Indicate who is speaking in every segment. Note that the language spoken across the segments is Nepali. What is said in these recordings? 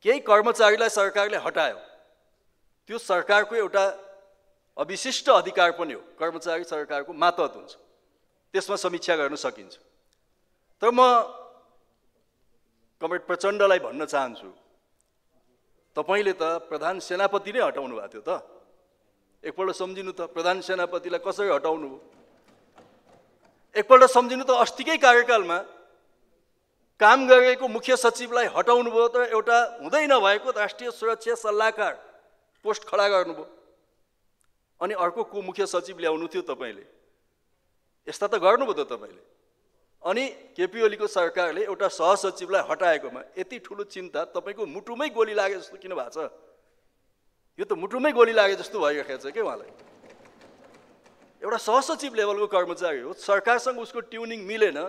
Speaker 1: केही कर्मचारीलाई सरकारले हटायो, त्यो सरकारको एउटा अविशिष्ट अधिकार पनि हो। कर्मचारी सरकारको मातहत हुन्छ, त्यसमा समीक्षा गर्न सकिन्छ। तर म कमरेड प्रचण्डलाई भन्न चाहन्छु, तपाईले त प्रधान सेनापति नै हटाउनु भएको थियो त। एकपल्ट सम्झिनु त, प्रधान सेनापतिलाई कसरी हटाउनु हो? एकपल्ट सम्झिनु त, अस्तिकै कार्यकालमा काम गरेको मुख्य सचिवलाई हटाउनु भयो, तर एउटा हुँदै नभएको राष्ट्रिय सुरक्षा सल्लाहकार पोस्ट खडा गर्नुभयो, अनि अर्को को मुख्य सचिव ल्याउनु थियो तपाईले। यस्ता त गर्नुभयो त तपाईले। अनि केपी ओलीको सरकारले एउटा सहसचिवलाई हटाएकोमा यति ठुलो चिन्ता, तपाईको मुटुमै गोली लागे जस्तो किन भएको छ? यो त मुटुमै गोली लागे जस्तो भइरहेको छ के उहाँलाई। एउटा सहसचिव लेभलको कर्मचारी हो, सरकारसँग उसको ट्युनिङ मिलेन,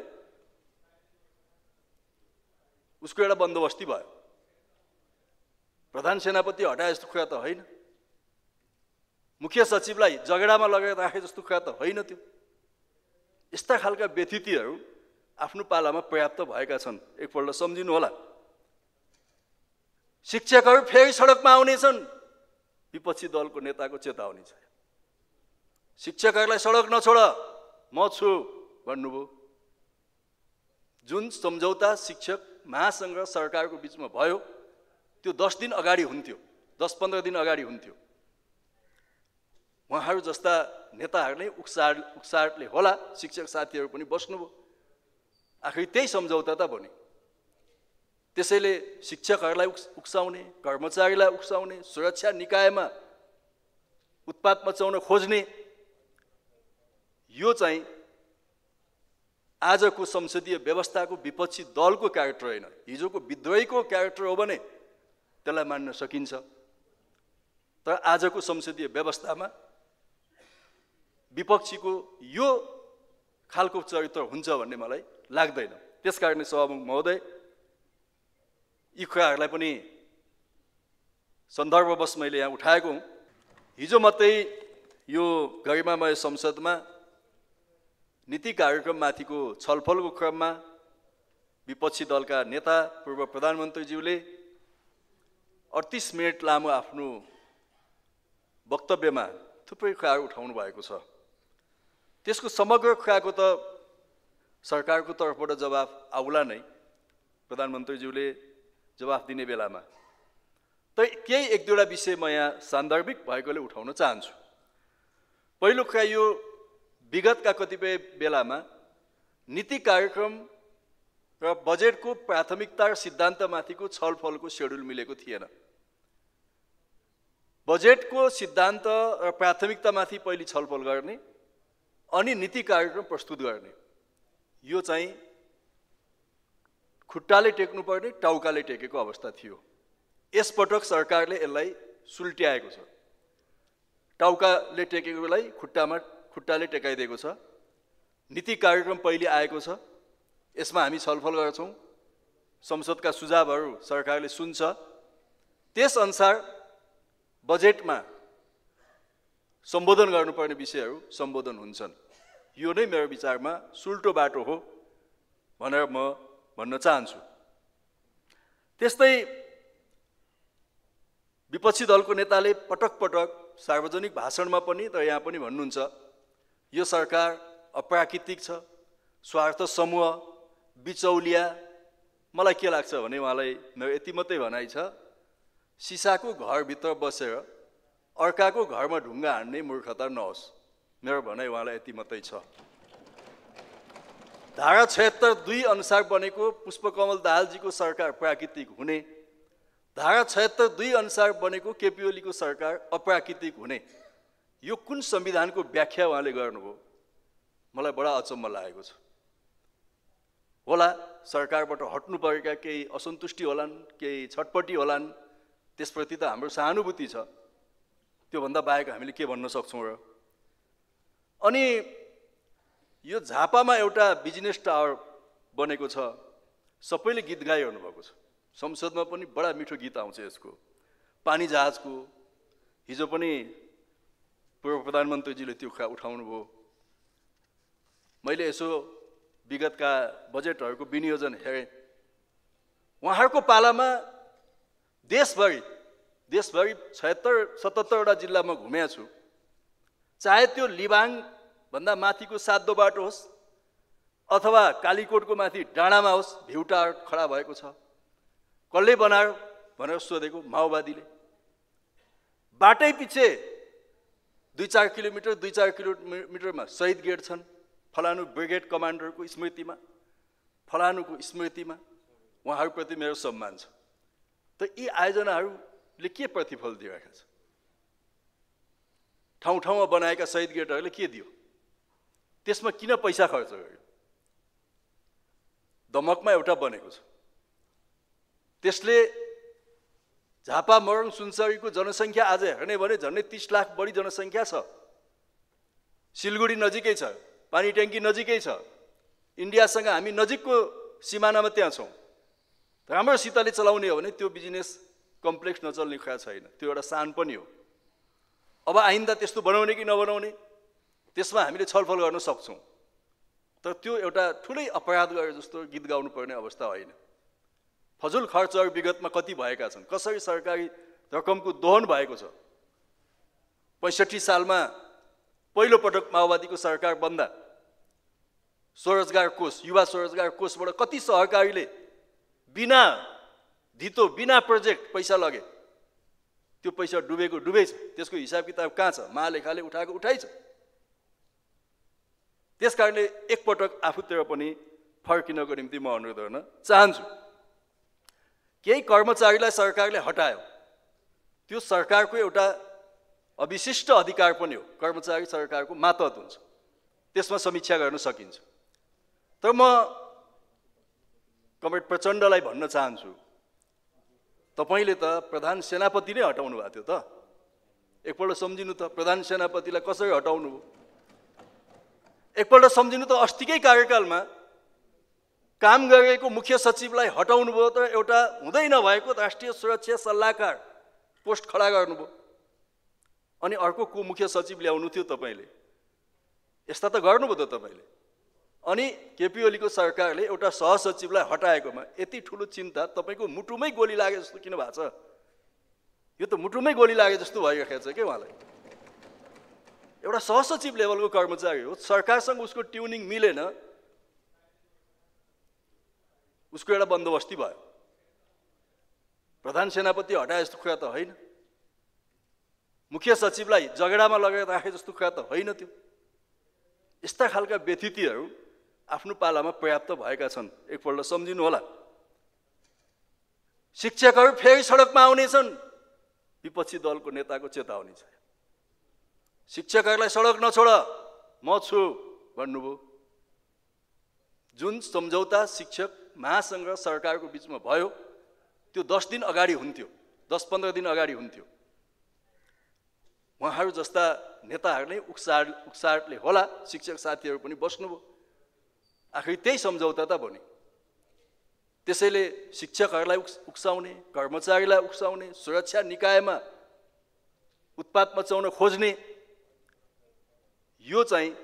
Speaker 1: उसको एउटा बन्दोबस्ती भयो। प्रधान सेनापति हटाए जस्तो कुरा त होइन, मुख्य सचिवलाई जगडामा लगेर राखे जस्तो कुरा त होइन त्यो। यस्ता खालका व्यथितिहरू आफ्नो पालामा पर्याप्त भएका छन्, एकपल्ट सम्झिनु होला। शिक्षकहरू फेरि सडकमा आउनेछन्, विपक्षी दलको नेताको चेतावनी छ। शिक्षकहरूलाई सडक नछोड, म छु भन्नुभयो। जुन सम्झौता शिक्षक महासंघ र सरकारको बीचमा भयो, त्यो 10 दिन अगाडि हुन्थ्यो, 10-15 दिन अगाडि हुन्थ्यो। उहाँहरू जस्ता नेताहरूले उक्साहटले होला शिक्षक साथीहरू पनि बस्नुभयो। आखिर त्यही सम्झौता त बन्यो। त्यसैले शिक्षकहरूलाई उक्साउने, कर्मचारीलाई उक्साउने, सुरक्षा निकायमा उत्पात मचाउन खोज्ने, यो चाहिँ आजको संसदीय व्यवस्थाको विपक्षी दलको क्यारेक्टर होइन, हिजोको विद्रोहीको क्यारेक्टर हो भने त्यसलाई मान्न सकिन्छ। तर आजको संसदीय व्यवस्थामा विपक्षीको यो खालको चरित्र हुन्छ भन्ने मलाई लाग्दैन। त्यसकारणले सभामुख महोदय, यी कुराहरूलाई पनि सन्दर्भवश मैले यहाँ उठाएको हुँ। हिजो मात्रै यो गरिमामय संसदमा नीति कार्यक्रममाथिको छलफलको क्रममा विपक्षी दलका नेता पूर्व प्रधानमन्त्रीज्यूले 38 मिनट लामो आफ्नो वक्तव्यमा थुप्रै कुराहरू उठाउनु भएको छ। त्यसको समग्र कुराको त सरकारको तर्फबाट जवाफ आउला नै, प्रधानमन्त्रीज्यूले जवाफ दिने बेलामा। तर केही एक दुईवटा विषय म यहाँ सान्दर्भिक भएकोले उठाउन चाहन्छु। पहिलो कुरा, यो विगतका कतिपय बेलामा नीति कार्यक्रम र बजेटको प्राथमिकता र सिद्धान्तमाथिको छलफलको शेड्युल मिलेको थिएन। बजेटको सिद्धान्त र प्राथमिकतामाथि पहिले छलफल गर्ने, अनि नीति कार्यक्रम प्रस्तुत गर्ने, यो चाहिँ खुट्टाले टेक्नुपर्ने टाउकाले टेकेको अवस्था थियो। यसपटक सरकारले यसलाई सुल्ट्याएको छ। टाउकाले टेकेकोलाई खुट्टाले टेकाइदिएको छ। नीति कार्यक्रम पहिले आएको छ, यसमा हामी छलफल गर्छौँ, संसदका सुझावहरू सरकारले सुन्छ, त्यसअनुसार बजेटमा सम्बोधन गर्नुपर्ने विषयहरू सम्बोधन हुन्छन्। यो नै मेरो विचारमा सुल्टो बाटो हो भनेर म भन्न चाहन्छु। त्यस्तै विपक्षी दलको नेताले पटक पटक सार्वजनिक भाषणमा पनि र यहाँ पनि भन्नुहुन्छ, यो सरकार अप्राकृतिक छ, स्वार्थ समूह, बिचौलिया। मलाई के लाग्छ भने उहाँलाई मेरो यति मात्रै भनाइ छ, सिसाको घरभित्र बसेर अर्काको घरमा ढुङ्गा हान्ने मूर्खता नहोस्। मेरो भनाइ उहाँलाई यति मात्रै छ। धारा 76(2) अनुसार बनेको पुष्पकमल दाहालजीको सरकार प्राकृतिक हुने, धारा 76(2) अनुसार बनेको केपी ओलीको सरकार अप्राकृतिक हुने, यो कुन संविधानको व्याख्या उहाँले गर्नुभयो? मलाई बडा अचम्म लागेको छ। होला सरकारबाट हट्नु परेका केही असन्तुष्टि होलान्, केही छटपटी होलान्, त्यसप्रति त हाम्रो सहानुभूति छ। त्योभन्दा बाहेक हामीले के भन्न सक्छौँ र? अनि यो झापामा एउटा बिजनेस टावर बनेको छ, सबैले गीत गाइरहनु भएको छ। संसदमा पनि बडा मिठो गीत आउँछ यसको। पानी जहाजको हिजो पनि पूर्व प्रधानमन्त्रीजीले त्यो कुरा उठाउनु भयो। मैले यसो विगतका बजेटहरूको विनियोजन हेरेँ, उहाँहरूको पालामा देशभरि 76-77वटा जिल्लामा घुमेको छु। चाहे त्यो लिबाङ भन्दा माथिको सातो बाटो होस् अथवा कालीकोटको माथि डाँडामा होस्, भिउटार खडा भएको छ। कसले बनायो भनेर सोधेको माओवादीले। बाटै पछि 2-4 किलोमिटरमा शहीद गेट छन्, फलानु ब्रिगेड कमान्डरको स्मृतिमा, फलानुको स्मृतिमा। उहाँहरूप्रति मेरो सम्मान छ। त यी आयोजनाहरूले के प्रतिफल दिइरहेका छ? ठाउँ ठाउँमा बनाएका शहीद गेटहरूले के दियो? त्यसमा किन पैसा खर्च गर्यो? दमकमा एउटा बनेको छ, त्यसले झापा मरङ सुनसरीको जनसङ्ख्या आज हेर्ने भने झन्डै 30 लाख बढी जनसङ्ख्या छ। सिलगढी नजिकै छ, पानी ट्याङ्की नजिकै छ, इन्डियासँग हामी नजिकको सिमानामा त्यहाँ छौँ। राम्रोसितले चलाउने हो भने त्यो बिजनेस कम्प्लेक्स नचल्ने कुरा छैन, त्यो एउटा सान पनि हो। अब आइन्दा त्यस्तो बनाउने कि नबनाउने त्यसमा हामीले छलफल गर्न सक्छौँ, तर त्यो एउटा ठुलै अपराध गरे जस्तो गीत गाउनु पर्ने अवस्था होइन। फजुल खर्चहरू विगतमा कति भएका छन्, कसरी सरकारी रकमको दोहन भएको छ। 65 सालमा पहिलो पटक माओवादीको सरकार बन्दा स्वरोजगार कोष, युवा स्वरोजगार कोषबाट कति सहकारीले बिना धितो, बिना प्रोजेक्ट पैसा लगे। त्यो पैसा डुबेको डुबै छ, त्यसको हिसाब किताब कहाँ छ? महालेखाले उठाएको उठाइ छ। त्यसकारणले एकपटक आफूतिर पनि फर्किनको निम्ति म अनुरोध गर्न चाहन्छु। केही कर्मचारीलाई सरकारले हटायो, त्यो सरकारको एउटा अविशिष्ट अधिकार पनि हो। कर्मचारी सरकारको मातहत हुन्छ, त्यसमा समीक्षा गर्न सकिन्छ। तर म कमरेड प्रचण्डलाई भन्न चाहन्छु, तपाईले त प्रधान सेनापति नै हटाउनु भएको थियो त। एकपल्ट सम्झिनु त, प्रधान सेनापतिलाई कसरी हटाउनु हो? एकपल्ट सम्झिनु त, अस्तिकै कार्यकालमा काम गरेको मुख्य सचिवलाई हटाउनु भयो, तर एउटा हुँदै नभएको राष्ट्रिय सुरक्षा सल्लाहकार पोस्ट खडा गर्नुभयो। अनि अर्को को मुख्य सचिव ल्याउनु थियो तपाईले? यस्ता त गर्नुभयो त तपाईले। अनि केपी ओलीको सरकारले एउटा सहसचिवलाई हटाएकोमा यति ठुलो चिन्ता तपाईको मुटुमै गोली लागे जस्तो किन भएको छ? यो त मुटुमै गोली लागे जस्तो भइरहेको छ के उहाँलाई। एउटा सहसचिव लेभलको कर्मचारी हो, सरकारसँग उसको ट्युनिङ मिलेन, उसको एउटा बन्दोबस्ती भयो। प्रधान सेनापति हटाए जस्तो कुरा त होइन, मुख्य सचिवलाई जगडामा लगेर राखे जस्तो कुरा त होइन त्यो। यस्ता खालका व्यथितिहरू आफ्नो पालामा पर्याप्त भएका छन्, एकपल्ट सम्झिनु होला। शिक्षकहरू फेरि सडकमा आउनेछन्, विपक्षी दलको नेताको चेतावनी छ। शिक्षकहरूलाई सडक नछोड, म छु भन्नुभयो। जुन सम्झौता शिक्षक महासंघ र सरकारको बीचमा भयो त्यो 10 दिन अगाडि हुन्थ्यो, 10-15 दिन अगाडि हुन्थ्यो। उहाँहरू जस्ता नेताहरूले उक्साहटले होला शिक्षक साथीहरू पनि बस्नुभयो। आखिर त्यही सम्झौता त बन्यो। त्यसैले शिक्षकहरूलाई उक्साउने, कर्मचारीलाई उक्साउने, सुरक्षा निकायमा उत्पात मचाउन खोज्ने, यो चाहिँ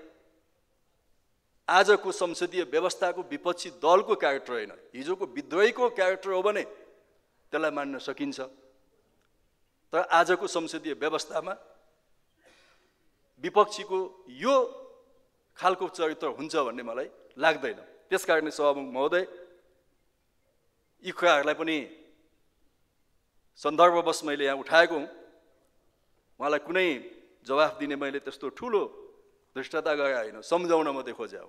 Speaker 1: आजको संसदीय व्यवस्थाको विपक्षी दलको क्यारेक्टर होइन, हिजोको विद्रोहीको क्यारेक्टर हो भने त्यसलाई मान्न सकिन्छ। तर आजको संसदीय व्यवस्थामा विपक्षीको यो खालको चरित्र हुन्छ भन्ने मलाई लाग्दैन। त्यसकारणले सभामुख महोदय, यी कुराहरूलाई पनि सन्दर्भवश मैले यहाँ उठाएको हुँ। उहाँलाई कुनै जवाफ दिने मैले त्यस्तो ठुलो धृष्टता गरे होइन, सम्झाउन मात्रै खोजे हो।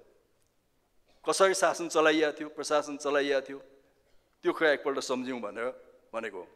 Speaker 1: कसरी शासन चलाइएको थियो, प्रशासन चलाइएको थियो, त्यो कुरा एकपल्ट सम्झौँ भनेर भनेको हो।